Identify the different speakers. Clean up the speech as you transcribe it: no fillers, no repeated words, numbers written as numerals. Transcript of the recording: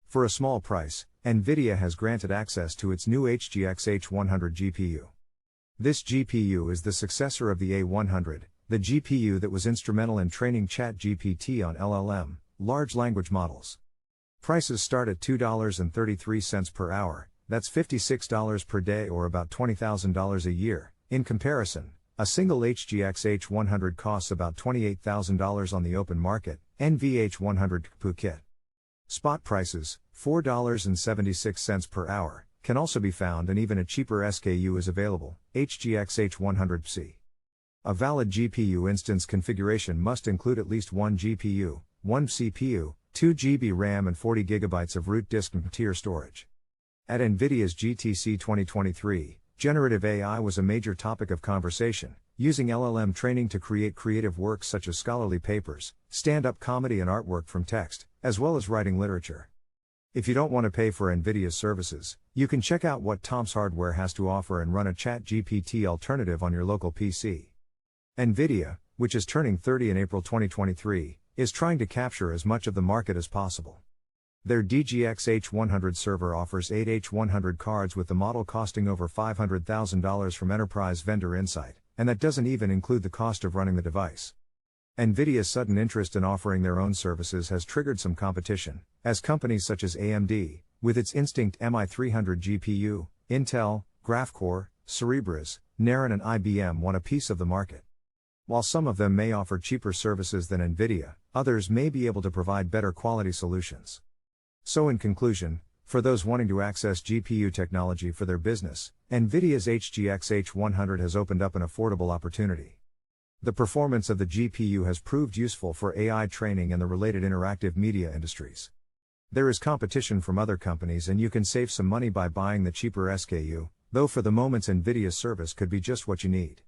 Speaker 1: For a small price, NVIDIA has granted access to its new HGX H100 GPU. This GPU is the successor of the A100, the GPU that was instrumental in training ChatGPT on LLM, large language models. Prices start at $2.33 per hour, that's $56 per day or about $20,000 a year. In comparison, a single HGX H100 costs about $28,000 on the open market, NVH100 GPU kit. Spot prices, $4.76 per hour, can also be found, and even a cheaper SKU is available, HGX H100 PSI. A valid GPU instance configuration must include at least one GPU, one CPU, 2 GB RAM and 40 GB of root disk and tier storage. At NVIDIA's GTC 2023, generative AI was a major topic of conversation, using LLM training to create creative works such as scholarly papers, stand-up comedy and artwork from text, as well as writing literature. If you don't want to pay for NVIDIA's services, you can check out what Tom's Hardware has to offer and run a ChatGPT alternative on your local PC. NVIDIA, which is turning 30 in April 2023, is trying to capture as much of the market as possible. Their DGX H100 server offers 8 H100 cards with the model costing over $500,000 from Enterprise Vendor Insight, and that doesn't even include the cost of running the device. NVIDIA's sudden interest in offering their own services has triggered some competition, as companies such as AMD, with its Instinct MI300 GPU, Intel, Graphcore, Cerebras, Naren and IBM want a piece of the market. While some of them may offer cheaper services than NVIDIA, others may be able to provide better quality solutions. So in conclusion, for those wanting to access GPU technology for their business, NVIDIA's HGX H100 has opened up an affordable opportunity. The performance of the GPU has proved useful for AI training and the related interactive media industries. There is competition from other companies and you can save some money by buying the cheaper SKU, though for the moment NVIDIA's service could be just what you need.